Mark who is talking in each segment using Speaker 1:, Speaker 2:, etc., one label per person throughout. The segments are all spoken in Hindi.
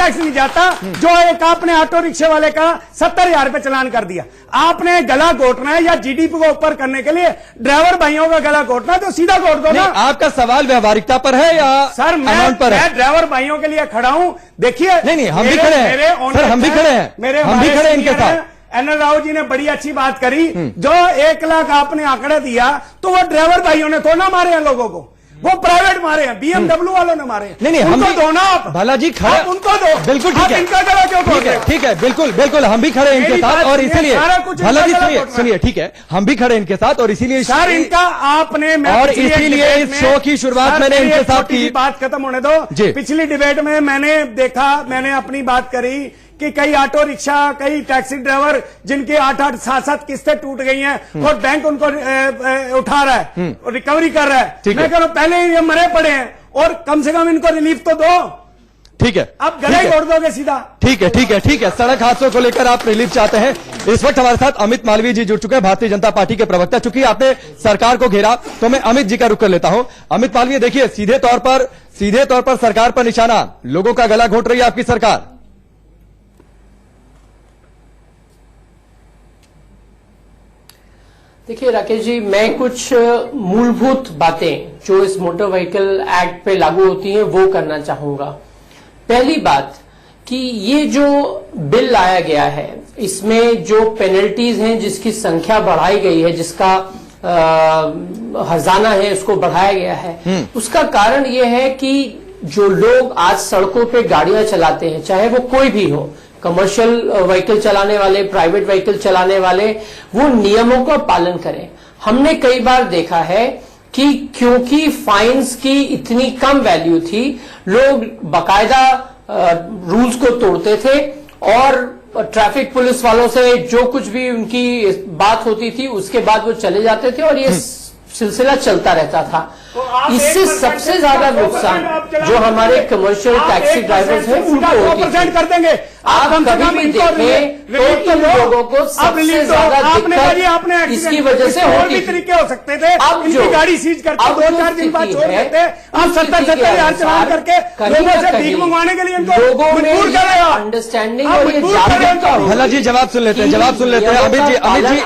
Speaker 1: टैक्स नहीं जाता। जो एक आपने ऑटो रिक्शे वाले का 70,000 रुपए चलान कर दिया, आपने गला घोटना है या जीडीपी को ऊपर करने के लिए ड्राइवर भाइयों का गला घोटना है तो सीधा घोट दो ना।
Speaker 2: आपका सवाल व्यवहारिकता पर है या
Speaker 1: सर मैं ड्राइवर भाइयों के लिए खड़ा हूं। देखिए
Speaker 2: नहीं हम भी खड़े हैं सर, हम भी खड़े हैं, हम भी खड़े हैं इनके साथ।
Speaker 1: एनएल राव जी ने बड़ी अच्छी बात करी, जो 1 लाख आपने आंकड़ा दिया तो वो ड्राइवर भाइयों ने थोड़ा ना मारे हैं लोगों को, वो प्राइवेट मारे हैं, बीएमडब्ल्यू वालों ने मारे।
Speaker 2: नहीं हम भी
Speaker 1: दो ना आप
Speaker 2: भला जी खड़े,
Speaker 1: उनको दो,
Speaker 2: बिल्कुल ठीक है,
Speaker 1: इनका गला क्यों खोल रहे हो?
Speaker 2: ठीक है बिल्कुल हम भी खड़े हैं इनके साथ और इसीलिए भला जी सुनिए ठीक है, हम भी खड़े हैं इनके साथ और इसीलिए
Speaker 1: सर इनका आपने
Speaker 2: और इसीलिए इस शो की शुरुआत मैंने इनके साथ की।
Speaker 1: बात खत्म होने दो। पिछली डिबेट में मैंने देखा, मैंने अपनी बात करी कि कई ऑटो रिक्शा, कई टैक्सी ड्राइवर जिनकी 8-8, 7-7 किस्तें टूट गई हैं और बैंक उनको उठा रहा है, रिकवरी कर रहा है। मैं कह रहा हूं पहले ये मरे पड़े हैं और कम से कम इनको रिलीफ तो दो।
Speaker 2: ठीक है,
Speaker 1: अब गले तोड़ दोगे सीधा।
Speaker 2: ठीक है। सड़क हादसों को लेकर आप रिलीफ चाहते हैं। इस वक्त हमारे साथ अमित मालवीय जी जुड़ चुके हैं, भारतीय जनता पार्टी के प्रवक्ता। चूंकि आपने सरकार को घेरा तो मैं अमित जी का रुख कर लेता हूं। अमित मालवीय, देखिए सीधे तौर पर सरकार पर निशाना, लोगों का गला घोट रही है आपकी सरकार।
Speaker 3: देखिए राकेश जी, मैं कुछ मूलभूत बातें जो इस मोटर व्हीकल एक्ट पे लागू होती हैं वो करना चाहूंगा। पहली बात कि ये जो बिल लाया गया है इसमें जो पेनल्टीज हैं, जिसकी संख्या बढ़ाई गई है, जिसका खजाना है उसको बढ़ाया गया है, उसका कारण ये है कि जो लोग आज सड़कों पे गाड़ियां चलाते हैं, चाहे वो कोई भी हो, कमर्शियल व्हीकल चलाने वाले, प्राइवेट व्हीकल चलाने वाले, वो नियमों का पालन करें। हमने कई बार देखा है कि क्योंकि फाइन्स की इतनी कम वैल्यू थी, लोग बाकायदा रूल्स को तोड़ते थे और ट्रैफिक पुलिस वालों से जो कुछ भी उनकी बात होती थी उसके बाद वो चले जाते थे और ये सिलसिला चलता रहता था। इससे सबसे ज्यादा नुकसान जो हमारे कमर्शियल टैक्सी ड्राइवर्स हैं उनको होती है।
Speaker 1: कर देंगे
Speaker 3: आप कभी भी देखें तो इन लोगों को सबसे ज्यादा दिक्कत इसकी वजह से होती
Speaker 1: तरीके हो सकते थे। अब जो गाड़ी सीज करके 2-4 दिन बाद छोड़ देते, आप 70,000 चलान करके लोगों से भीख मंगवाने के लिए
Speaker 3: लोगों में अंडरस्टैंडिंग और ये जागरूकता।
Speaker 2: भला जी जवाब सुन लेते हैं।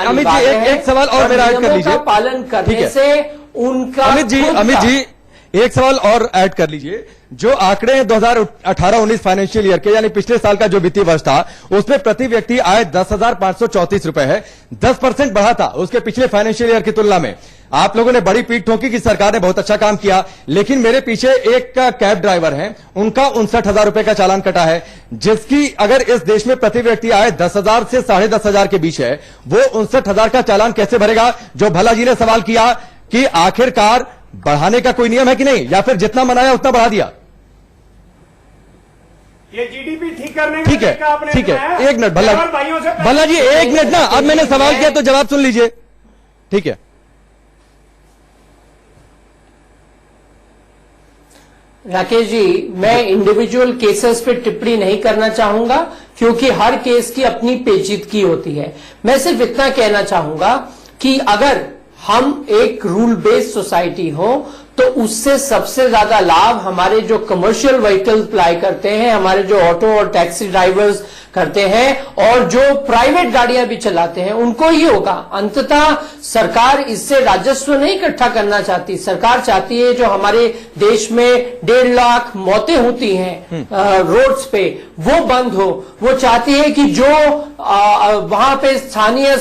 Speaker 2: अमित जी एक सवाल और मेरा ऐड कर लीजिए।
Speaker 3: पालन करने से उनका
Speaker 2: अमित जी एक सवाल और ऐड कर लीजिए। जो आंकड़े 2018-19 फाइनेंशियल ईयर के, यानी पिछले साल का जो वित्तीय वर्ष था, उसमें प्रति व्यक्ति आय 10,534 रुपए है, 10% बढ़ा था उसके पिछले फाइनेंशियल ईयर की तुलना में। आप लोगों ने बड़ी पीठ ठोकी कि सरकार ने बहुत अच्छा काम किया, लेकिन मेरे पीछे एक कैब ड्राइवर है, उनका 59,000 रुपए का चालान कटा है, जिसकी अगर इस देश में प्रति व्यक्ति आय 10,000 से 10,500 के बीच है, वो 59,000 का चालान कैसे भरेगा? जो भला जी ने सवाल किया कि आखिरकार बढ़ाने का कोई नियम है कि नहीं, या फिर जितना मनाया उतना बढ़ा दिया?
Speaker 1: ये जीडीपी ठीक करने
Speaker 2: ठीक है, एक मिनट भला जी, एक मिनट ना, अब मैंने सवाल किया तो जवाब सुन लीजिए। ठीक है,
Speaker 3: राकेश जी, मैं इंडिविजुअल केसेस पे टिप्पणी नहीं करना चाहूंगा क्योंकि हर केस की अपनी पेचीदगी होती है। मैं सिर्फ इतना कहना चाहूंगा कि अगर हम एक रूल बेस्ड सोसाइटी हो तो उससे सबसे ज्यादा लाभ हमारे जो कमर्शियल व्हीकल अप्लाई करते हैं, हमारे जो ऑटो और टैक्सी ड्राइवर्स करते हैं और जो प्राइवेट गाड़ियां भी चलाते हैं, उनको ही होगा। अंततः सरकार इससे राजस्व नहीं इकट्ठा करना चाहती। सरकार चाहती है जो हमारे देश में 1.5 लाख मौतें होती हैं रोड्स पे, वो बंद हो। वो चाहती है कि जो वहां पे स्थानीय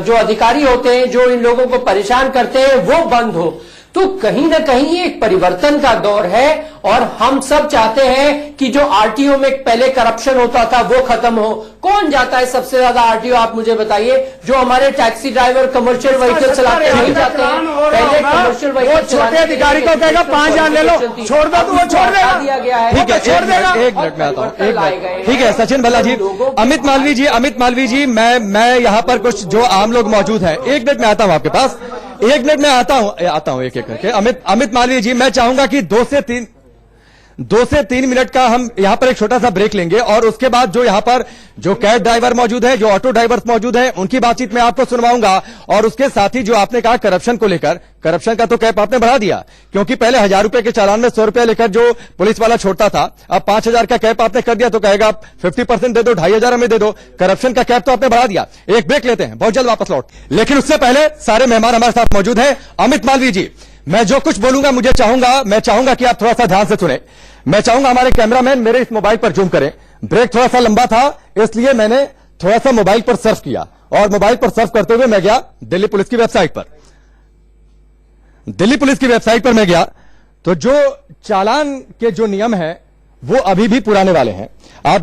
Speaker 3: जो अधिकारी होते हैं, जो इन लोगों को परेशान करते हैं, वो बंद हो। तो कहीं ना कहीं एक परिवर्तन का दौर है और हम सब चाहते हैं कि जो आरटीओ में पहले करप्शन होता था वो खत्म हो। कौन जाता है सबसे ज्यादा आरटीओ, आप मुझे बताइए? जो हमारे टैक्सी ड्राइवर कमिर्शियल व्हीकल चलाते हैं वही जाते हैं। पहले कमर्शियल व्हीकल
Speaker 1: छोटे अधिकारी को कहेगा 5,000 ले लो, छोड़ दो तो वो छोड़ देगा।
Speaker 3: दिया गया है,
Speaker 2: ठीक है, एक मिनट में आता हूं। ठीक है सचिन भल्ला जी, अमित मालवीय जी, मैं यहाँ पर कुछ जो आम लोग मौजूद हैं, 1 मिनट में आता हूं आपके पास, 1 मिनट में आता हूं एक एक करके। अमित मालवीय जी, मैं चाहूंगा कि 2 से 2 से 3 मिनट का हम यहां पर एक छोटा सा ब्रेक लेंगे और उसके बाद जो यहां पर जो कैब ड्राइवर मौजूद है, जो ऑटो ड्राइवर्स मौजूद हैं, उनकी बातचीत में आपको सुनवाऊंगा। और उसके साथ ही जो आपने कहा करप्शन को लेकर, करप्शन का तो कैप आपने बढ़ा दिया, क्योंकि पहले 1000 रुपए के चालान में 100 रुपया लेकर जो पुलिस वाला छोड़ता था, अब 5000 का कैप आपने कर दिया तो कहेगा 50% दे दो, 2500 हमें दे दो। करप्शन का कैप तो आपने बढ़ा दिया। एक ब्रेक लेते हैं, बहुत जल्द वापस लौट। लेकिन उससे पहले सारे मेहमान हमारे साथ मौजूद हैं। अमित मालवीय जी, मैं जो कुछ बोलूंगा मैं चाहूंगा कि आप थोड़ा सा ध्यान से सुने। मैं चाहूंगा हमारे कैमरामैन मेरे इस मोबाइल पर जूम करें। ब्रेक थोड़ा सा लंबा था, इसलिए मैंने थोड़ा सा मोबाइल पर सर्फ किया और मोबाइल पर सर्फ करते हुए मैं गया दिल्ली पुलिस की वेबसाइट पर। दिल्ली पुलिस की वेबसाइट पर मैं गया तो जो चालान के जो नियम है वो अभी भी पुराने वाले हैं। आप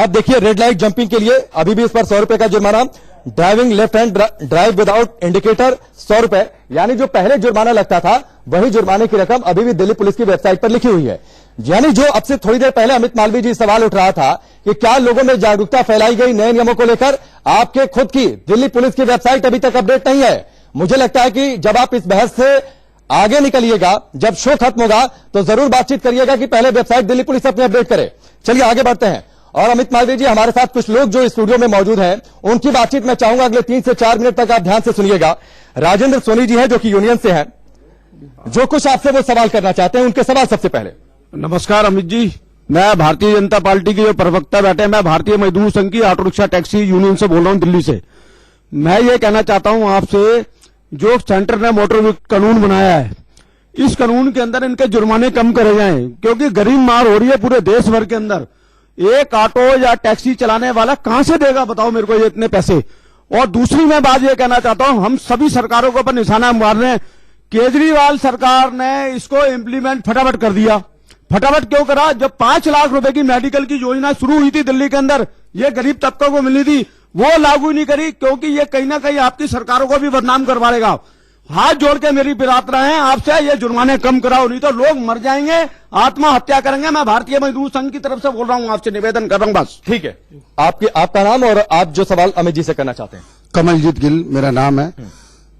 Speaker 2: देखिए रेड लाइट जंपिंग के लिए अभी भी इस पर 100 रुपए का जुर्माना, driving left hand drive without indicator 100 रुपए, यानी जो पहले जुर्माना लगता था वही जुर्माने की रकम अभी भी दिल्ली पुलिस की वेबसाइट पर लिखी हुई है। यानी जो अब से थोड़ी देर पहले अमित मालवीय जी सवाल उठ रहा था कि क्या लोगों में जागरूकता फैलाई गई नए नियमों को लेकर, आपके खुद की दिल्ली पुलिस की वेबसाइट अभी तक अपडेट नहीं है। मुझे लगता है कि जब आप इस बहस से आगे निकलिएगा, जब शो खत्म होगा तो जरूर बातचीत करिएगा कि पहले वेबसाइट दिल्ली पुलिस अपनी अपडेट करे। चलिए आगे बढ़ते हैं। और अमित मालवीय जी, हमारे साथ कुछ लोग जो स्टूडियो में मौजूद हैं उनकी बातचीत मैं चाहूंगा अगले 3 से 4 मिनट तक आप ध्यान से सुनिएगा। राजेंद्र सोनी जी हैं जो कि यूनियन से हैं, जो कुछ आपसे वो सवाल करना चाहते हैं, उनके सवाल सबसे पहले।
Speaker 4: नमस्कार अमित जी, मैं भारतीय जनता पार्टी के जो प्रवक्ता बैठे हैं, मैं भारतीय मजदूर संघ की ऑटो रिक्शा टैक्सी यूनियन से बोल रहा हूं दिल्ली से। मैं ये कहना चाहता हूं आपसे, जो सेंटर ने मोटर कानून बनाया है, इस कानून के अंदर इनके जुर्माने कम करे जाएं, क्योंकि गरीब मार हो रही है पूरे देश भर के अंदर। एक ऑटो या टैक्सी चलाने वाला कहां से देगा बताओ मेरे को ये इतने पैसे। और दूसरी मैं बात ये कहना चाहता हूं, हम सभी सरकारों के ऊपर निशाना मार रहे हैं। केजरीवाल सरकार ने इसको इम्प्लीमेंट फटाफट कर दिया। फटाफट क्यों करा? जब 5 लाख रुपए की मेडिकल की योजना शुरू हुई थी दिल्ली के अंदर, ये गरीब तबकों को मिली थी, वो लागू नहीं करी, क्योंकि ये कहीं ना कहीं आपकी सरकारों को भी बदनाम करवाएगा। हाथ जोड़ के मेरी प्रार्थना है आपसे, ये जुर्माने कम कराओ, नहीं तो लोग मर जाएंगे, आत्महत्या करेंगे। मैं भारतीय मजदूर संघ की तरफ से बोल रहा हूं, आपसे निवेदन कर रहा हूं बस।
Speaker 2: ठीक है, आपका नाम और आप जो सवाल अमित जी से करना चाहते हैं।
Speaker 4: कमलजीत गिल मेरा नाम है।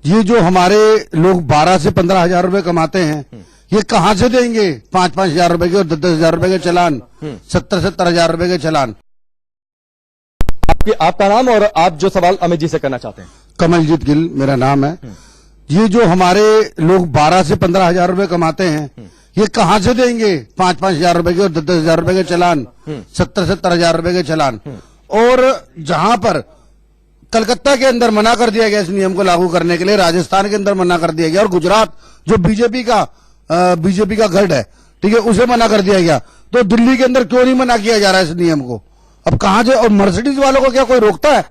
Speaker 4: ये जो हमारे लोग 12 से 15 हजार रुपए कमाते हैं, ये कहां से देंगे 5-5 हजार रुपए के और 10-10 हजार रुपए के चलान, 70-70 हजार रुपए के चलान।
Speaker 2: आपका नाम और आप जो सवाल अमित जी से करना चाहते हैं।
Speaker 4: कमलजीत गिल मेरा नाम है। ये जो हमारे लोग 12 से 15 हजार रुपए कमाते हैं, ये कहां से देंगे 5-5 हजार रुपए के और 10-10 हजार रुपए के चलान, 70-70 हजार रुपए के चलान। और जहां पर कलकत्ता के अंदर मना कर दिया गया इस नियम को लागू करने के लिए, राजस्थान के अंदर मना कर दिया गया, और गुजरात जो बीजेपी का गढ़ है, ठीक है, उसे मना कर दिया गया, तो दिल्ली के अंदर क्यों नहीं मना किया जा रहा है इस नियम को? अब कहां से? और मर्सिडीज वालों को क्या कोई रोकता है?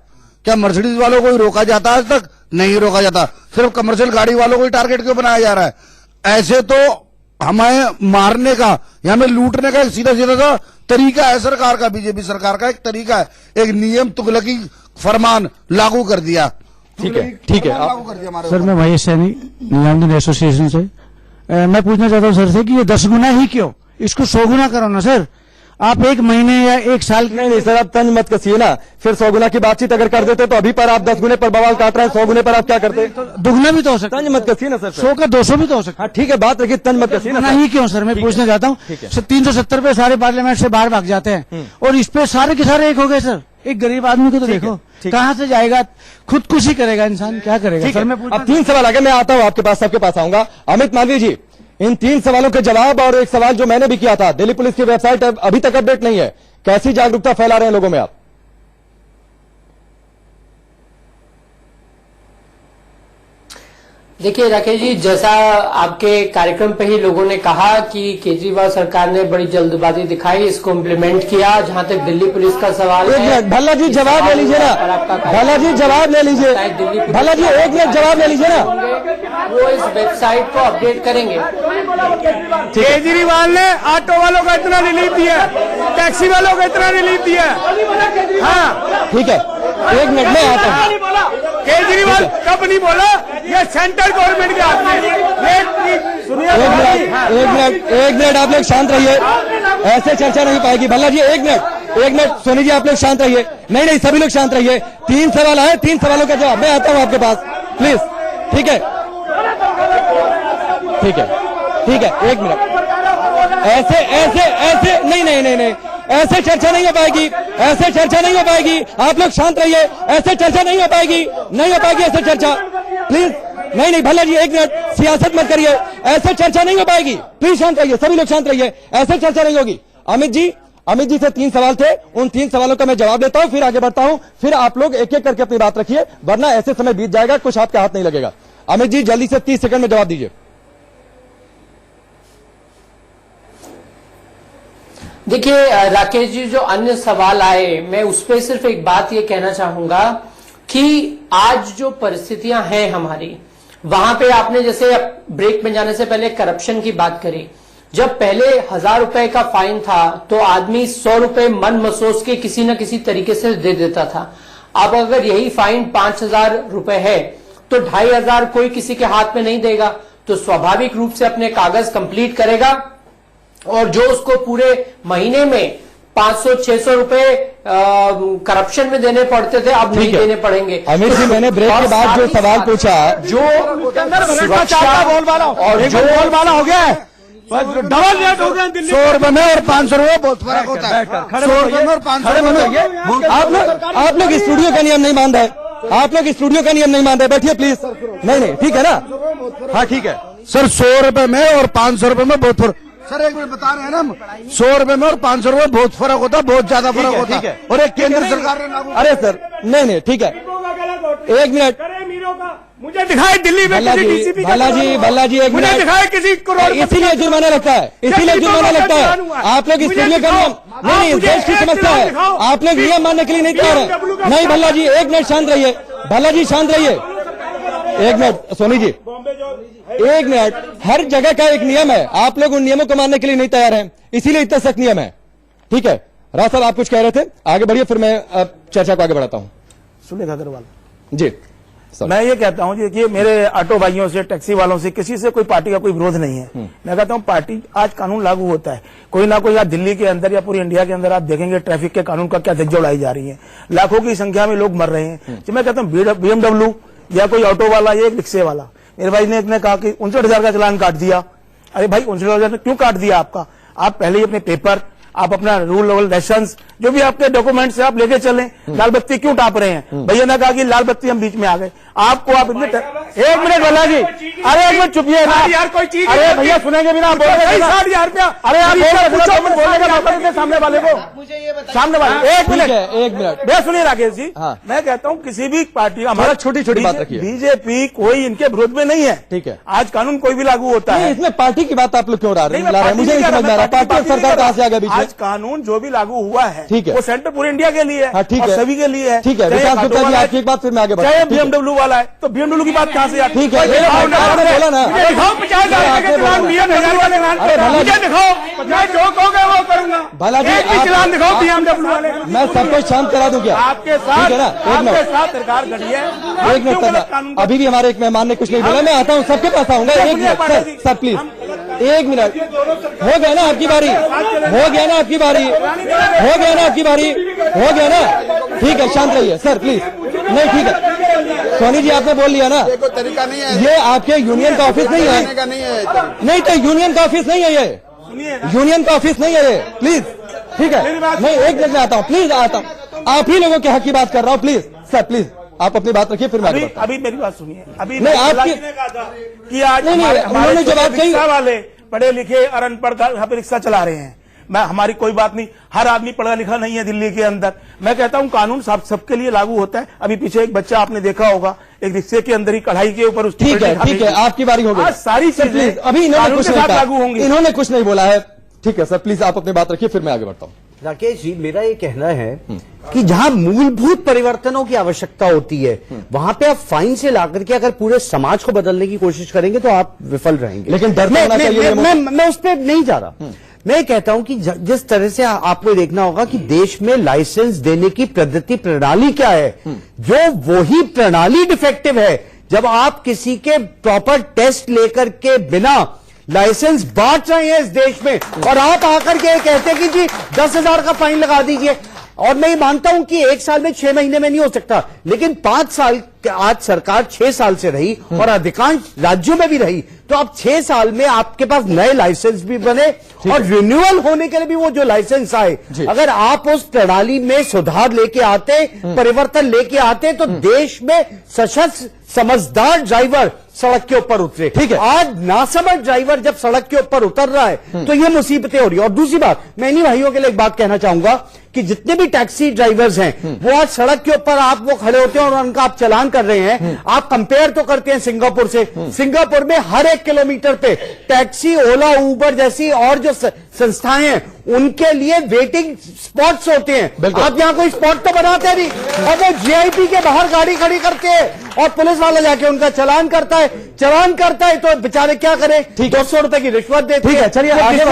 Speaker 4: क्या मर्सिडीज वालों को रोका जाता है? आज तक नहीं रोका जाता। सिर्फ कमर्शियल गाड़ी वालों को ही टारगेट क्यों बनाया जा रहा है? ऐसे तो हमें मारने का या हमें लूटने का एक सीधा सीधा सा तरीका है सरकार का, बीजेपी सरकार का एक तरीका है, एक नियम तुगलकी फरमान लागू कर दिया।
Speaker 2: ठीक है
Speaker 4: लागू कर दिया हमारे।
Speaker 5: सर मैं महेश सैनी न्यूयॉर्क एसोसिएशन से मैं पूछना चाहता हूँ सर से कि ये 10 गुना ही क्यों, इसको 100 गुना करो ना सर। आप 1 महीने या 1 साल
Speaker 2: नहीं सर, आप तंज मत कसिए ना। फिर 100 गुना की बातचीत अगर कर देते तो अभी पर आप 10 गुने पर बवाल काट रहे हैं, 100 गुने पर आप क्या करते?
Speaker 5: दुगना भी तो हो सकता है।
Speaker 2: तंज मत कसिए ना सर।
Speaker 5: 100 का 200 भी तो हो सकता है।
Speaker 2: हाँ ठीक है, बात रखिए, तंज मत कसिए ना।
Speaker 5: ही क्यों सर, मैं पूछना चाहता हूँ। 370 पे सारे पार्लियामेंट से बाहर भाग जाते हैं और इस पे सारे के सारे एक हो गए सर। एक गरीब आदमी को तो देखो कहां से जाएगा, खुदकुशी करेगा इंसान, क्या करेगा सर? मैं
Speaker 2: अब 3 सवाल आ गए, मैं आता हूं आपके पास, सबके पास आऊंगा। अमित मालवीय जी, इन 3 सवालों के जवाब और एक सवाल जो मैंने भी किया था, दिल्ली पुलिस की वेबसाइट अभी तक अपडेट नहीं है, कैसी जागरूकता फैला रहे हैं लोगों में आप?
Speaker 3: देखिए राकेश जी, जैसा आपके कार्यक्रम पे ही लोगों ने कहा कि केजरीवाल सरकार ने बड़ी जल्दबाजी दिखाई, इसको इम्प्लीमेंट किया। जहां तक दिल्ली पुलिस का सवाल है,
Speaker 2: भल्ला जी जवाब ले लीजिए ना, भल्ला जी जवाब ले लीजिए, भल्ला जी 1 मिनट जवाब ले लीजिए ना।
Speaker 3: वो इस वेबसाइट को अपडेट करेंगे।
Speaker 1: केजरीवाल ने ऑटो वालों का इतना रिलीफ दिया, टैक्सी वालों का इतना रिलीफ दिया। हाँ
Speaker 2: ठीक है, 1 मिनट में आता हूँ।
Speaker 1: केजरीवाल कब नहीं बोला, ये सेंट्रल गवर्नमेंट के हाथ में।
Speaker 2: एक मिनट आप लोग शांत रहिए, ऐसे चर्चा नहीं पाएगी। भल्ला जी 1 मिनट, सोनी जी आप लोग शांत रहिए। नहीं सभी लोग शांत रहिए। 3 सवाल आए, 3 सवालों का जवाब मैं आता हूं आपके पास, प्लीज। ठीक है 1 मिनट। ऐसे ऐसे ऐसे नहीं नहीं नहीं नहीं, ऐसे चर्चा नहीं हो पाएगी, ऐसे चर्चा नहीं हो पाएगी। आप लोग शांत रहिए, ऐसे चर्चा नहीं हो पाएगी, नहीं हो पाएगी ऐसे चर्चा, प्लीज। नहीं नहीं भल्ला जी, एक मिनट, सियासत मत करिए, ऐसे चर्चा नहीं हो पाएगी, प्लीज शांत रहिए, सभी लोग शांत रहिए, ऐसे चर्चा नहीं होगी। अमित जी से 3 सवाल थे, उन 3 सवालों का मैं जवाब देता हूं, फिर आगे बढ़ता हूं, फिर आप लोग एक एक करके अपनी बात रखिए, वरना ऐसे समय बीत जाएगा, कुछ आपके हाथ नहीं लगेगा। अमित जी जल्दी से 30 सेकंड में जवाब दीजिए।
Speaker 3: देखिए राकेश जी, जो अन्य सवाल आए, मैं उस पर सिर्फ एक बात ये कहना चाहूंगा कि आज जो परिस्थितियां हैं हमारी, वहां पे आपने जैसे ब्रेक में जाने से पहले करप्शन की बात करी। जब पहले 1000 रुपए का फाइन था तो आदमी 100 रुपए मन महसूस के किसी न किसी तरीके से दे देता था। अब अगर यही फाइन 5000 रुपए है तो 2500 कोई किसी के हाथ में नहीं देगा, तो स्वाभाविक रूप से अपने कागज कंप्लीट करेगा और जो उसको पूरे महीने में 500-600 रुपए करप्शन में देने पड़ते थे, अब नहीं देने पड़ेंगे।
Speaker 2: अमित जी, मैंने ब्रेक के बाद जो सवाल पूछा,
Speaker 3: जो
Speaker 5: बोलबाला और जो बोलबाला हो गया है, डबल रेट हो गया दिल्ली 100 रुपए में और 500 रुपए बहुत फर्क होता है। 100 रुपए में और 500 रुपए।
Speaker 2: आप लोग स्टूडियो का नियम नहीं मान रहे, आप लोग स्टूडियो का नियम नहीं मान रहे, बैठिए प्लीज। नहीं नहीं ठीक है ना, हाँ ठीक है
Speaker 5: सर। 100 रुपए में और 500 रुपए में बहुत फर्क। सर एक मिनट बता रहे हैं ना, 100 रुपए में और 500 रुपए बहुत फर्क होता है, बहुत ज्यादा फर्क होता है। और एक केंद्र सरकार ने लागू।
Speaker 2: अरे सर नहीं नहीं ठीक है, एक मिनट,
Speaker 1: मुझे दिखाए दिल्ली में किसी डीसीपी का।
Speaker 2: भल्ला जी एक मिनट,
Speaker 1: दिखाए किसी करोड़,
Speaker 2: इसीलिए जुर्माना लगता है, इसीलिए जुर्माना लगता है। आप लोग स्टूडियो का नियम नहीं, देश की समस्या है, आप लोग नियम मानने के लिए नहीं तैयार है। नहीं भल्ला जी, एक मिनट शांत रहिए, भल्ला जी शांत रहिए, एक मिनट। सोनी जी एक मिनट, हर जगह का एक नियम है, आप लोग उन नियमों को मानने के लिए नहीं तैयार हैं, इसीलिए इतना सख्त नियम है। ठीक है राज साहब, आप कुछ कह रहे थे, आगे बढ़िए, फिर मैं चर्चा को आगे बढ़ाता हूँ।
Speaker 1: सुनील अग्रवाल
Speaker 2: जी,
Speaker 1: मैं ये कहता हूँ देखिए, मेरे ऑटो भाइयों से, टैक्सी वालों से, किसी से कोई पार्टी का कोई विरोध नहीं है। मैं कहता हूँ पार्टी, आज कानून लागू होता है, कोई ना कोई, या दिल्ली के अंदर या पूरी इंडिया के अंदर आप देखेंगे ट्रैफिक के कानून का क्या धज्जियां उड़ाई जा रही है, लाखों की संख्या में लोग मर रहे हैं। तो मैं कहता हूँ BMW या कोई ऑटो वाला या एक रिक्शे वाला, मेरे भाई ने कहा कि 59,000 का चालान काट दिया। अरे भाई 59,000 क्यों काट दिया आपका? आप पहले ही अपने पेपर, आप अपना रूल लाइसेंस, जो भी आपके डॉक्यूमेंट्स है आप लेके चलें। लाल बत्ती क्यों टाप रहे हैं? भैया ने कहा कि लाल बत्ती हम बीच में आ गए, आपको आप इतने। एक मिनट भल्ला जी, अरे एक मिनट चुपिए ना यार, कोई चीज। अरे भैया सुनेंगे भी ना, बोल रहे 60,000 रुपया। अरे आप बोलने का मौका देते सामने वाले को, सामने वाले। एक मिनट भैया सुनिए राकेश जी, मैं कहता हूँ किसी भी पार्टी, हमारा
Speaker 2: छोटी छोटी बात रखिए,
Speaker 1: बीजेपी कोई इनके विरोध में नहीं है।
Speaker 2: ठीक है,
Speaker 1: आज कानून कोई भी लागू होता है,
Speaker 2: इसमें पार्टी की बात आप लोग क्यों ला रहे हैं? मुझे नहीं समझ में आ रहा, पार्टी सरकार कहां से आ गया बीच में?
Speaker 1: आज कानून जो भी लागू हुआ है,
Speaker 2: ठीक है,
Speaker 1: वो सेंटर पूरे इंडिया के लिए है,
Speaker 2: ठीक है,
Speaker 1: सभी के लिए है।
Speaker 2: ठीक है, विकास गुप्ता जी आपकी एक बात, फिर मैं आगे बढ़ता हूं।
Speaker 1: चाहे BMW वाला है तो BMW की बात कहां से आती है?
Speaker 2: ठीक है,
Speaker 1: बोला ना, दिखाओ 50,000 के चलान, 20,000 वाले मुझे दिखाओ, मैं जो कहोगे वो करूंगा।
Speaker 2: भला जी
Speaker 1: चलान दिखाओ BMW वाले,
Speaker 2: मैं सबको शांत करा दूं क्या?
Speaker 1: आपके साथ सरकार खड़ी है।
Speaker 2: एक मिनट, अभी भी हमारे एक मेहमान ने कुछ नहीं बोला, मैं आता हूँ, सबके पास आऊंगा। एक मिनट सर प्लीज, एक मिनट, हो गया ना आपकी बारी, हो गया ना आपकी बारी, हो गया ना आपकी बारी, हो गया ना? ठीक है, शांत रहिए सर प्लीज। नहीं ठीक है, सोनी जी आपने बोल लिया ना,
Speaker 6: तरीका नहीं है,
Speaker 2: ये आपके यूनियन का ऑफिस नहीं है, नहीं तो यूनियन का ऑफिस नहीं है ये, यूनियन का ऑफिस नहीं है ये, प्लीज। ठीक है, नहीं एक मिनट में आता हूँ, प्लीज आता हूँ, आप ही लोगों के हक की बात कर रहा हूँ, प्लीज सर प्लीज आप अपनी बात रखिए, फिर मैं
Speaker 1: अभी मेरी बात सुनिए। अभी
Speaker 2: नहीं आपकी
Speaker 1: कि आज
Speaker 2: उन्होंने जो बात कही,
Speaker 1: वाले पढ़े लिखे और अनपढ़ यहाँ पे रिक्शा चला रहे हैं, मैं हमारी कोई बात नहीं, हर आदमी पढ़ा लिखा नहीं है दिल्ली के अंदर। मैं कहता हूं कानून सबके लिए लागू होता है। अभी पीछे एक बच्चा आपने देखा होगा, एक रिक्शे के अंदर ही कढ़ाई के ऊपर उसकी।
Speaker 2: ठीक है आपकी बारी हो गई,
Speaker 1: सारी चीजें
Speaker 2: अभी इन्होंने कुछ नहीं
Speaker 1: लागू होंगी,
Speaker 2: इन्होंने कुछ नहीं बोला है। ठीक है सर प्लीज आप अपनी बात रखिए, फिर मैं आगे बढ़ता हूँ।
Speaker 7: राकेश जी, मेरा ये कहना है कि जहां मूलभूत परिवर्तनों की आवश्यकता होती है, वहां पे आप फाइन से लाकर के अगर पूरे समाज को बदलने की कोशिश करेंगे तो आप विफल रहेंगे।
Speaker 2: लेकिन डर होना चाहिए।
Speaker 7: मैं उस पर नहीं जा रहा, मैं कहता हूं कि जिस तरह से आपको देखना होगा कि देश में लाइसेंस देने की पद्धति प्रणाली क्या है, जो वही प्रणाली डिफेक्टिव है। जब आप किसी के प्रॉपर टेस्ट लेकर के बिना लाइसेंस बांट रहे हैं इस देश में, और आप आकर के कहते हैं कि जी 10,000 का फाइन लगा दीजिए। और मैं ये मानता हूं कि 1 साल में 6 महीने में नहीं हो सकता, लेकिन 5 साल आज सरकार 6 साल से रही और अधिकांश राज्यों में भी रही, तो अब 6 साल में आपके पास नए लाइसेंस भी बने और रिन्यूअल होने के लिए भी वो जो लाइसेंस आए, अगर आप उस प्रणाली में सुधार लेके आते, परिवर्तन लेके आते, तो देश में सशक्त समझदार ड्राइवर सड़क के ऊपर उतरे।
Speaker 2: ठीक है,
Speaker 7: आज नासमझ ड्राइवर जब सड़क के ऊपर उतर रहा है तो ये मुसीबतें हो रही है। और दूसरी बात, मैं इन्हीं भाइयों के लिए एक बात कहना चाहूंगा कि जितने भी टैक्सी ड्राइवर्स हैं वो आज सड़क के ऊपर आप वो खड़े होते हैं और उनका आप चालान कर रहे हैं। आप कंपेयर तो करते हैं सिंगापुर से, सिंगापुर में हर 1 किलोमीटर पे टैक्सी, ओला, उबर जैसी और जो संस्थाएं हैं उनके लिए वेटिंग स्पॉट्स होते हैं। आप यहां कोई स्पॉट तो बनाते नहीं, और वो जीआईपी के बाहर गाड़ी खड़ी करते हैं और पुलिस वाला जाके उनका चालान करता है तो बेचारे क्या करें, 200 रुपए की रिश्वत देते हैं।
Speaker 2: ठीक है, चलिए आगे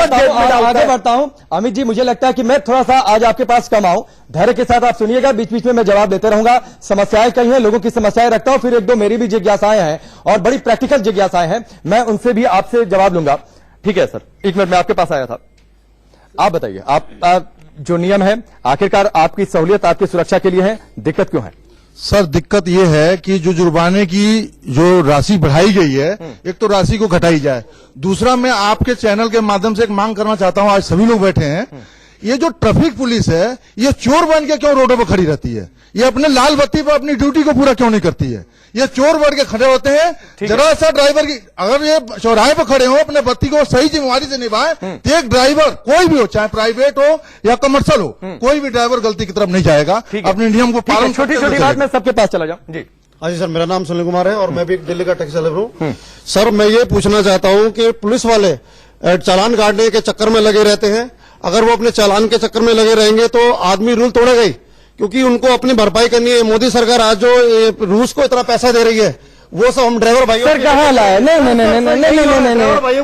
Speaker 2: बढ़ता हूं। अमित जी, मुझे लगता है कि मैं थोड़ा सा आज आपके पास कम आऊं, धैर्य के साथ आप सुनिएगा, बीच बीच में मैं जवाब देते रहूंगा। समस्याएं कई हैं, लोगों की समस्याएं रखता हूं, फिर 1-2 मेरी भी जिज्ञासाएं हैं और बड़ी प्रैक्टिकल जिज्ञासाएं हैं, मैं उनसे भी आपसे जवाब लूंगा। ठीक है सर, 1 मिनट में आपके पास आया था। आप बताइए, आप जो नियम है आखिरकार आपकी सहूलियत, आपकी सुरक्षा के लिए है, दिक्कत क्यों है?
Speaker 6: सर, दिक्कत यह है कि जो जुर्माने की जो राशि बढ़ाई गई है, एक तो राशि को घटाई जाए, दूसरा मैं आपके चैनल के माध्यम से एक मांग करना चाहता हूं, आज सभी लोग बैठे हैं, ये जो ट्रैफिक पुलिस है ये चोर बन के क्यों रोडों पर खड़ी रहती है? ये अपने लाल बत्ती पर अपनी ड्यूटी को पूरा क्यों नहीं करती है? ये चोर बन के खड़े होते हैं। जरा सा ड्राइवर की, अगर ये चौराहे पर खड़े हो, अपने बत्ती को सही जिम्मेवारी से निभाए, तो एक ड्राइवर कोई भी हो, चाहे प्राइवेट हो या कमर्शियल हो, कोई भी ड्राइवर गलती की तरफ नहीं जाएगा। अपने नियम को पालन।
Speaker 2: छोटी छोटी बात में सबके पास चला जाऊं जी।
Speaker 8: हाँ जी सर, मेरा नाम सुनील कुमार है और मैं भी दिल्ली का टैक्सी चालक हूँ। सर, मैं ये पूछना चाहता हूँ कि पुलिस वाले चालान काटने के चक्कर में लगे रहते हैं। अगर वो अपने चालान के चक्कर में लगे रहेंगे तो आदमी रूल तोड़ेगा ही, क्योंकि उनको अपनी भरपाई करनी है। मोदी सरकार आज जो रूस को इतना पैसा दे रही है, वो सब हम ड्राइवर भाइयों
Speaker 2: सर कहाँ लाए? नहीं,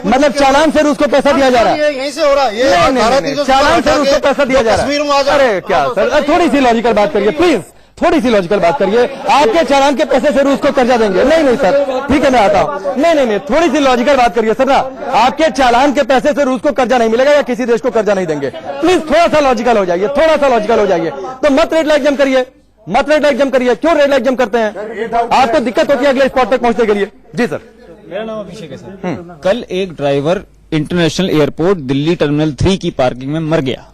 Speaker 2: मतलब चालान से उसको पैसा दिया जा रहा है,
Speaker 8: यहीं से हो रहा है,
Speaker 2: चालान से उसको पैसा दिया जा रहा है। अरे क्या सर, थोड़ी सी लॉजिकल बात करिए प्लीज, थोड़ी सी लॉजिकल बात करिए। आपके चालान के पैसे से रूस को कर्जा देंगे? नहीं सर, ठीक है मैं आता हूँ। नहीं, थोड़ी सी लॉजिकल बात करिए सर ना। आपके चालान के पैसे से रूस को कर्जा नहीं मिलेगा या किसी देश को कर्जा नहीं देंगे? प्लीज थोड़ा सा लॉजिकल हो जाइए, थोड़ा सा लॉजिकल हो जाइए। तो मत रेड लाइट जंप करिए, मत रेड लाइट जंप करिए। क्यों रेड लाइट जंप करते हैं? आपको दिक्कत होती है अगले स्पॉट तक पहुंचने के लिए। जी सर।
Speaker 9: मेरा नाम अभिषेक है सर। कल एक driver international airport Delhi terminal 3 की पार्किंग में मर गया।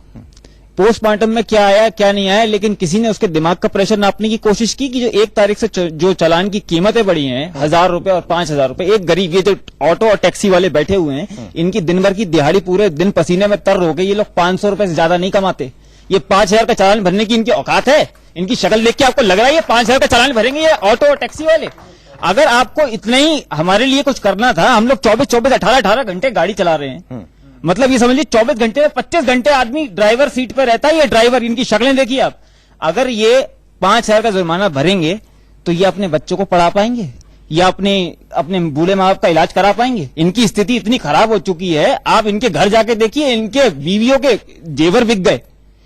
Speaker 9: पोस्टमार्टम में क्या आया क्या नहीं आया, लेकिन किसी ने उसके दिमाग का प्रेशर नापने की कोशिश की कि जो 1 तारीख से जो चालान की कीमतें बढ़ी हैं 1000 रुपए और 5000 रुपए, एक गरीब, ये जो ऑटो और टैक्सी वाले बैठे हुए हैं, इनकी दिन भर की दिहाड़ी पूरे दिन पसीने में तर हो गई। ये लोग 500 रुपए से ज्यादा नहीं कमाते। ये 5000 का चालान भरने की इनकी औकात है? इनकी शक्ल देख के आपको लग रहा है ये 5000 का चालान भरेंगे ये ऑटो और टैक्सी वाले? अगर आपको इतना ही हमारे लिए कुछ करना था, हम लोग 24-24, 18-18 घंटे गाड़ी चला रहे हैं। मतलब ये समझिए 24 घंटे में 25 घंटे आदमी ड्राइवर सीट पर रहता है। ये ड्राइवर, इनकी शक्लें देखिए आप। अगर ये 5000 का जुर्माना भरेंगे तो ये अपने बच्चों को पढ़ा पाएंगे या अपने बूढ़े माँ बाप का इलाज करा पाएंगे? इनकी स्थिति इतनी खराब हो चुकी है, आप इनके घर जाके देखिए, इनके बीवियों के जेवर बिक गए।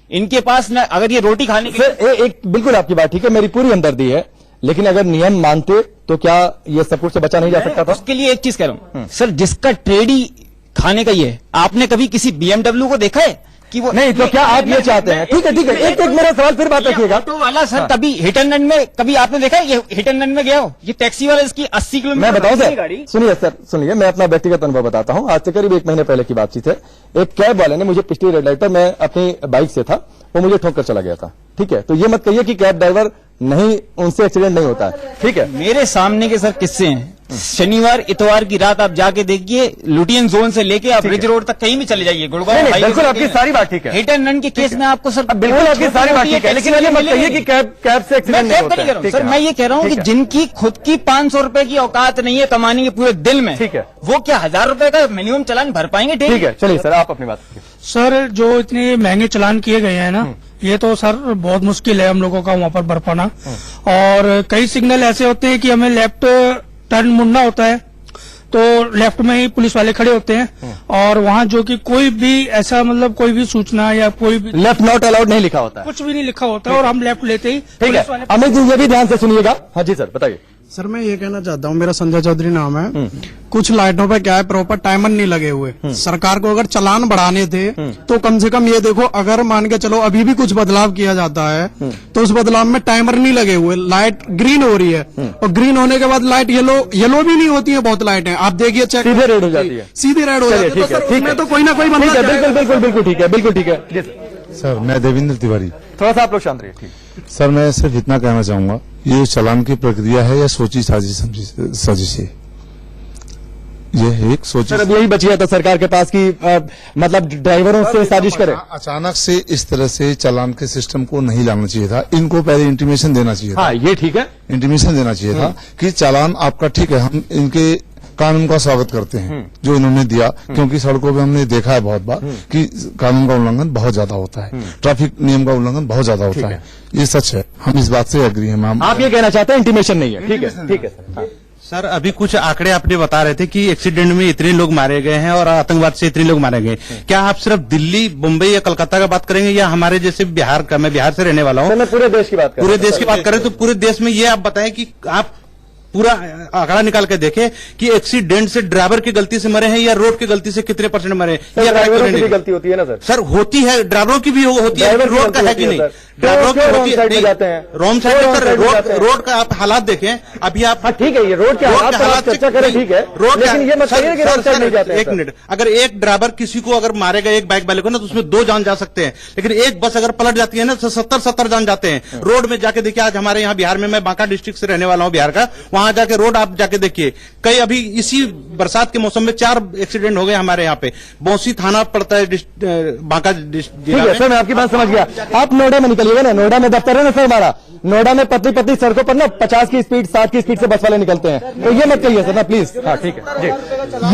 Speaker 9: इनके पास न, अगर ये रोटी खाने की
Speaker 2: एक बिल्कुल आपकी बात ठीक है, मेरी पूरी हमदर्दी है, लेकिन अगर नियम मानते तो क्या ये सब कुछ से बचा नहीं जा सकता था?
Speaker 9: उसके लिए एक चीज कह रहा हूं सर, जिसका ट्रेड ही खाने का ये है। आपने कभी किसी BMW को देखा है कि वो
Speaker 2: नहीं? तो क्या आप ये चाहते हैं? ठीक है, एक मेरा सवाल फिर बात रखिएगा।
Speaker 9: ऑटो वाला सर कभी हिट एंड रन में, कभी आपने देखा है ये हिट एंड रन में गया हो? ये टैक्सी वाला इसकी 80 किलोमीटर।
Speaker 2: मैं बताऊं सर, सुनिए सर, सुनिए, मैं अपना व्यक्तिगत अनुभव बताता हूं। आज से करीब 1 महीने पहले की बातचीत है। एक कैब वाले ने मुझे पिछली रेड लाइट पर, मैं अपनी बाइक से था, वो मुझे ठोक कर चला गया था। ठीक है, तो ये मत कहिए कि कैब ड्राइवर नहीं, उनसे एक्सीडेंट नहीं होता है। ठीक है,
Speaker 9: मेरे सामने के सर किस्से हैं। शनिवार इतवार की रात आप जाके देखिए, लुटियन जोन से लेके आप रिज रोड तक कहीं भी चले जाइए, गुड़गांव।
Speaker 2: बिल्कुल आपकी सारी बात ठीक है।
Speaker 9: हिट एंड रन के केस में आपको सर
Speaker 2: बिल्कुल आपकी सारी बात ठीक है, लेकिन ये मत कहिए कि कैब से एक्सीडेंट नहीं होता है।
Speaker 9: सर मैं ये कह रहा हूँ कि जिनकी खुद की 500 रुपए की औकात नहीं है कमाने के पूरे दिन में,
Speaker 2: ठीक है,
Speaker 9: वो क्या 1000 रुपए का मिनिमम चालान भर पाएंगे?
Speaker 2: ठीक है, चलिए सर आप अपनी बात।
Speaker 5: सर जो इतने महंगे चालान किए गए हैं ना, ये तो सर बहुत मुश्किल है हम लोगों का वहाँ पर भर पाना। और कई सिग्नल ऐसे होते हैं कि हमें लेफ्ट टर्न मुड़ना होता है, तो लेफ्ट में ही पुलिस वाले खड़े होते हैं, और वहाँ जो कि कोई भी ऐसा मतलब कोई भी सूचना या कोई भी
Speaker 2: लेफ्ट नॉट अलाउड नहीं लिखा होता है,
Speaker 5: कुछ भी नहीं लिखा होता है, और हम लेफ्ट लेते ही।
Speaker 2: ठीक है, अमित जी ये भी ध्यान से सुनिएगा। हाँ जी सर बताइए।
Speaker 5: सर मैं ये कहना चाहता हूँ, मेरा संजय चौधरी नाम है। कुछ लाइटों पे क्या है, प्रॉपर टाइमर नहीं लगे हुए। सरकार को अगर चालान बढ़ाने थे तो कम से कम ये देखो, अगर मान के चलो अभी भी कुछ बदलाव किया जाता है तो उस बदलाव में टाइमर नहीं लगे हुए, लाइट ग्रीन हो रही है और ग्रीन होने के बाद लाइट येलो भी नहीं होती है। बहुत लाइटें आप देखिए, चेक
Speaker 2: सीधे रेड हो जाती है,
Speaker 5: सीधे रेड हो जाती है। तो सर उसमें तो कोई ना कोई बंदा,
Speaker 2: बिल्कुल ठीक है, बिल्कुल ठीक है।
Speaker 6: सर मैं देवेंद्र तिवारी।
Speaker 2: थोड़ा सा आप लोग शांत रहिए।
Speaker 6: सर मैं सिर्फ इतना कहना चाहूंगा, ये चालान की प्रक्रिया है या सोची साजिश है? ये एक सोची।
Speaker 2: सर अब यही बची है तो सरकार के पास की मतलब ड्राइवरों से साजिश करे।
Speaker 6: अचानक से इस तरह से चालान के सिस्टम को नहीं लाना चाहिए था, इनको पहले इंटीमेशन देना चाहिए था।
Speaker 2: हाँ ये ठीक है,
Speaker 6: इंटीमेशन देना चाहिए था कि चालान आपका ठीक है, हम इनके कानून का स्वागत करते हैं जो इन्होंने दिया, क्योंकि सड़कों पे हमने देखा है बहुत बार कि कानून का उल्लंघन बहुत ज्यादा होता है, ट्रैफिक नियम का उल्लंघन बहुत ज्यादा होता है। ये सच है, हम इस बात से एग्री हैं मैम।
Speaker 2: आप ये कहना चाहते हैं इंटीमेशन नहीं है? ठीक है, ठीक है सर।
Speaker 10: सर अभी कुछ आंकड़े आपने बता रहे थे कि एक्सीडेंट में इतने लोग मारे गए हैं और आतंकवाद से इतने लोग मारे गए। क्या आप सिर्फ दिल्ली, मुंबई या कलकत्ता का बात करेंगे या हमारे जैसे बिहार का? मैं बिहार से रहने वाला हूँ।
Speaker 2: मैं पूरे देश की बात
Speaker 10: पूरे देश की बात करें तो पूरे देश में ये आप बताएं कि आप पूरा आंकड़ा निकाल के देखें कि एक्सीडेंट से ड्राइवर की गलती से मरे हैं या रोड की गलती से कितने % मरे हैं?
Speaker 2: ड्राइवरों की भी गलती होती है ना सर?
Speaker 10: सर होती है, ड्राइवरों की भी होती है, रोड का है कि नहीं? ड्राइवरों की होती है,
Speaker 2: जाते हैं
Speaker 10: रॉन्ग साइड में। सर रोड का आप हालात देखें अभी आप।
Speaker 2: ठीक है, ये रोड के हालात चर्चा करें, ठीक है,
Speaker 10: रोड,
Speaker 2: लेकिन ये मत कहिए कि रोड साइड नहीं जाते हैं।
Speaker 10: एक मिनट, अगर एक ड्राइवर किसी को अगर मारेगा, एक बाइक वाले को ना, तो उसमें 2 जान जा सकते हैं, लेकिन एक बस अगर पलट जाती है ना तो 70 जान जाते हैं। रोड में जाके देखिए, आज हमारे यहाँ बिहार में, मैं बांका डिस्ट्रिक्ट से रहने वाला हूँ बिहार का, वहां जाके रोड आप जाके देखिए, कई अभी इसी बरसात के मौसम में 4 एक्सीडेंट हो गए हमारे यहाँ पे। बौंसी थाना पड़ता है बांका डिस्ट्रिक्ट।
Speaker 2: ठीक है सर, मैं आपकी बात समझ गया। आप नोएडा में निकलिएगा ना, नोएडा में दफ्तर है ना सर हमारा, नोएडा में पतली सड़कों पर ना 50 की स्पीड, 60 की स्पीड से बस वाले निकलते हैं, तो ये मत कहिए सर ना प्लीज। हाँ ठीक है जी।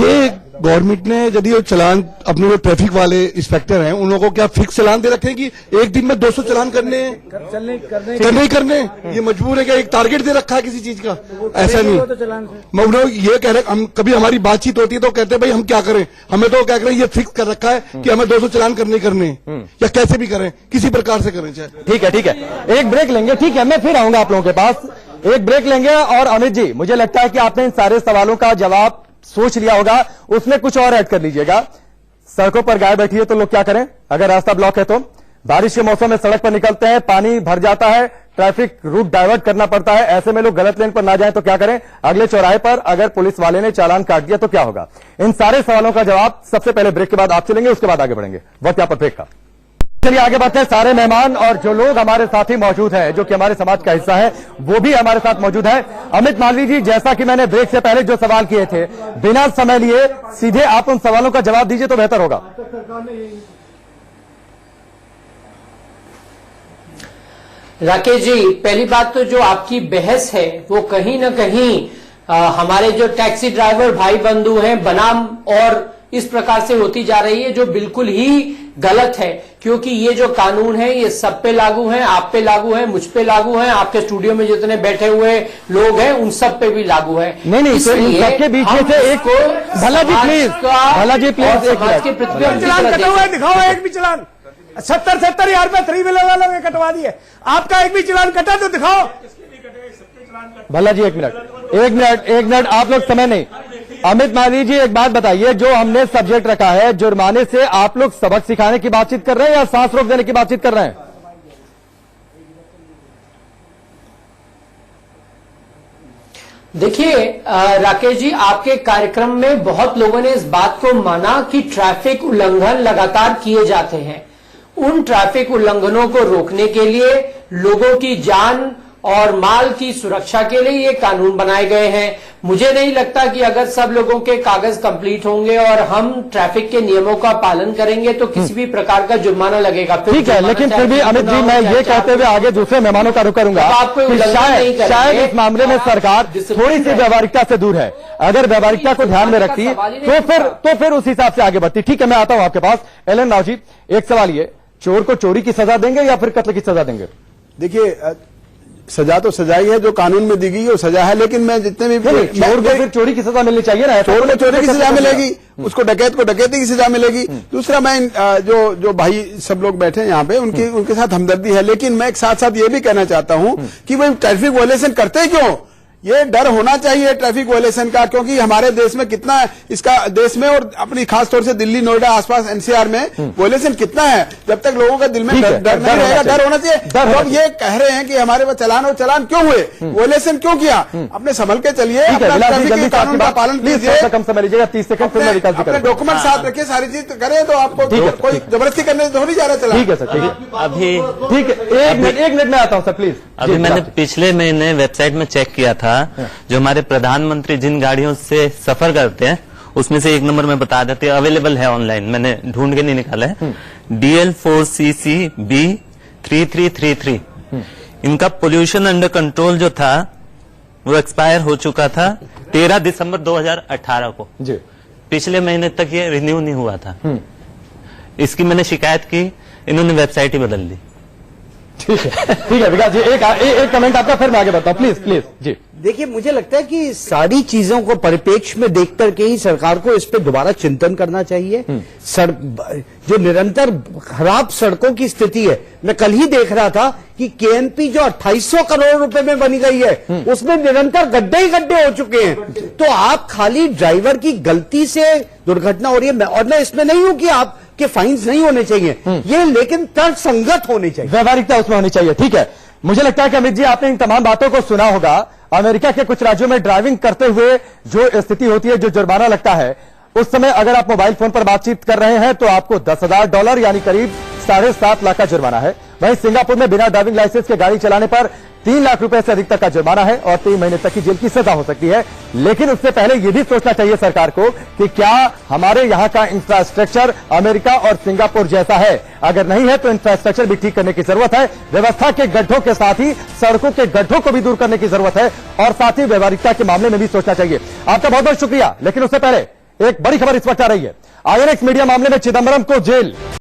Speaker 4: ये गवर्नमेंट ने यदि वो चालान, अपने जो ट्रैफिक वाले इंस्पेक्टर हैं उन लोगों को क्या फिक्स चालान दे रखे हैं कि एक दिन में 200 चालान करने करने ये मजबूर है क्या? एक टारगेट दे रखा है किसी चीज का? ऐसा नहीं। मैं ये कह रहे, हम कभी हमारी बातचीत होती है तो कहते हैं भाई हम क्या करें, हमें तो क्या करें, ये फिक्स कर रखा है कि हमें 200 चालान करने या कैसे भी करें, किसी प्रकार से करें चाहे।
Speaker 2: ठीक है, एक ब्रेक लेंगे। ठीक है, मैं फिर आऊंगा आप लोगों के पास, एक ब्रेक लेंगे। और अमित जी, मुझे लगता है कि आपने इन सारे सवालों का जवाब सोच लिया होगा, उसमें कुछ और ऐड कर लीजिएगा। सड़कों पर गाय बैठी है तो लोग क्या करें? अगर रास्ता ब्लॉक है तो बारिश के मौसम में सड़क पर निकलते हैं, पानी भर जाता है, ट्रैफिक रूट डाइवर्ट करना पड़ता है, ऐसे में लोग गलत लेन पर ना जाएं तो क्या करें? अगले चौराहे पर अगर पुलिस वाले ने चालान काट दिया तो क्या होगा? इन सारे सवालों का जवाब सबसे पहले ब्रेक के बाद आप चलेंगे, उसके बाद आगे बढ़ेंगे। वक्त यहां पर ब्रेक का। चलिए आगे बढ़ते हैं। सारे मेहमान और जो लोग हमारे साथ ही मौजूद हैं, जो कि हमारे समाज का हिस्सा है, वो भी हमारे साथ मौजूद है। अमित मालवीय जी, जैसा कि मैंने ब्रेक से पहले जो सवाल किए थे, बिना समय लिए सीधे आप उन सवालों का जवाब दीजिए तो बेहतर होगा।
Speaker 3: राकेश जी, पहली बात तो जो आपकी बहस है वो कहीं ना कहीं हमारे जो टैक्सी ड्राइवर भाई बंधु हैं बनाम और इस प्रकार से होती जा रही है, जो बिल्कुल ही गलत है। क्योंकि ये जो कानून है ये सब पे लागू है, आप पे लागू है, मुझ पे लागू है, आपके स्टूडियो में जितने बैठे हुए लोग हैं उन सब पे भी लागू है।
Speaker 2: नहीं तो सबके बीच में से एक को भला जी प्लीज,
Speaker 3: समाज के पृथ्वी
Speaker 1: चलान कटा हुआ है, दिखाओ एक भी चलान। 70,000 रुपए 3 व्हीलर वालों ने कटवा दिए, आपका एक भी चलान कटा तो दिखाओ।
Speaker 2: भला जी एक मिनट, आप लोग समय नहीं। अमित मालवीय जी, एक बात बताइए, जो हमने सब्जेक्ट रखा है जुर्माने से, आप लोग सबक सिखाने की बातचीत कर रहे हैं या सांस रोक देने की बातचीत कर रहे हैं?
Speaker 3: देखिए राकेश जी, आपके कार्यक्रम में बहुत लोगों ने इस बात को माना कि ट्रैफिक उल्लंघन लगातार किए जाते हैं। उन ट्रैफिक उल्लंघनों को रोकने के लिए, लोगों की जान और माल की सुरक्षा के लिए ये कानून बनाए गए हैं। मुझे नहीं लगता कि अगर सब लोगों के कागज कंप्लीट होंगे और हम ट्रैफिक के नियमों का पालन करेंगे तो किसी भी प्रकार का जुर्माना लगेगा।
Speaker 2: ठीक है, लेकिन फिर भी अमित जी, मैं ये कहते हुए आगे दूसरे मेहमानों का रुख करूंगा, शायद इस मामले में सरकार थोड़ी सी व्यावहारिकता से दूर है। अगर व्यावहारिकता को ध्यान में रखती तो फिर उस हिसाब से आगे बढ़ती। ठीक है, मैं आता हूं आपके पास। एलन राव जी, एक सवाल ये, चोर को चोरी की सजा देंगे या फिर कत्ल की सजा देंगे?
Speaker 11: देखिए, सजा तो सजा ही है, जो कानून में दी गई वो सजा है, लेकिन मैं जितने भी
Speaker 2: चोर को फिर चोरी की सजा मिलनी चाहिए ना।
Speaker 11: चोर को चोरी की सजा मिलेगी, उसको डकैत को डकैती की सजा मिलेगी। दूसरा, मैं जो भाई सब लोग बैठे हैं यहाँ पे, उनके साथ हमदर्दी है, लेकिन मैं एक साथ साथ ये भी कहना चाहता हूँ कि वो ट्रैफिक वायलेशन करते क्यों? ये डर होना चाहिए ट्रैफिक वायलेशन का, क्योंकि हमारे देश में कितना इसका देश में और अपनी खास तौर से दिल्ली नोएडा आसपास एनसीआर में वायलेशन कितना है। जब तक लोगों के दिल में डर नहीं रहेगा, डर होना चाहिए। तो अब ये कह रहे हैं कि हमारे पास चलान और चलान क्यों हुए, वायलेशन क्यों किया, अपने संभल के चलिए, ट्रैफिक कानून का पालन कीजिए,
Speaker 2: कम समय लीजिएगा 30 सेकंड फिर मैं विकास जी
Speaker 11: अपने डॉक्यूमेंट साथ रखिए, सारी चीज करें तो आपको कोई जबरदस्ती करने तो नहीं जा रहा चला।
Speaker 2: ठीक है सर, ठीक है
Speaker 12: अभी
Speaker 2: ठीक है, एक मिनट में आता हूं सर प्लीज।
Speaker 12: अभी मैंने पिछले महीने वेबसाइट में चेक किया था, जो हमारे प्रधानमंत्री जिन गाड़ियों से सफर करते हैं उसमें से एक नंबर में बता देते हैं, अवेलेबल है ऑनलाइन, मैंने ढूंढ के नहीं निकाला है, DL4CCB 3333। इनका पोल्यूशन अंडर कंट्रोल जो था वो एक्सपायर हो चुका था 13 दिसंबर 2018 को जी। पिछले महीने तक ये रिन्यू नहीं हुआ था। इसकी मैंने शिकायत की, इन्होंने वेबसाइट ही बदल दी।
Speaker 2: ठीक है विकास जी, एक कमेंट आपका फिर मैं आगे बताऊं प्लीज जी।
Speaker 7: देखिए, मुझे लगता है कि सारी चीजों को परिप्रेक्ष्य में देख करके ही सरकार को इस पे दोबारा चिंतन करना चाहिए। जो निरंतर खराब सड़कों की स्थिति है, मैं कल ही देख रहा था कि केएनपी जो 2800 करोड़ रुपए में बनी गई है उसमें निरंतर गड्ढे ही गड्ढे हो चुके हैं। तो आप खाली ड्राइवर की गलती से दुर्घटना हो रही है, और मैं इसमें नहीं हूं कि आप के फाइन्स नहीं होने चाहिए, ये लेकिन तर्कसंगत होने चाहिए,
Speaker 2: व्यवहारिकता उसमें होनी चाहिए। ठीक है, मुझे लगता है कि अमित जी आपने इन तमाम बातों को सुना होगा। अमेरिका के कुछ राज्यों में ड्राइविंग करते हुए जो स्थिति होती है, जो जुर्माना लगता है, उस समय अगर आप मोबाइल फोन पर बातचीत कर रहे हैं तो आपको $10,000 यानी करीब 7.5 लाख का जुर्माना है। वहीं सिंगापुर में बिना ड्राइविंग लाइसेंस के गाड़ी चलाने पर 3 लाख रुपए से अधिक तक का जुर्माना है और 3 महीने तक की जेल की सजा हो सकती है। लेकिन उससे पहले यह भी सोचना चाहिए सरकार को कि क्या हमारे यहां का इंफ्रास्ट्रक्चर अमेरिका और सिंगापुर जैसा है। अगर नहीं है तो इंफ्रास्ट्रक्चर भी ठीक करने की जरूरत है, व्यवस्था के गड्ढों के साथ ही सड़कों के गड्ढों को भी दूर करने की जरूरत है, और साथ ही व्यवहारिकता के मामले में भी सोचना चाहिए। आपका बहुत बहुत शुक्रिया। लेकिन उससे पहले एक बड़ी खबर इस वक्त आ रही है, INX मीडिया मामले में चिदंबरम को जेल।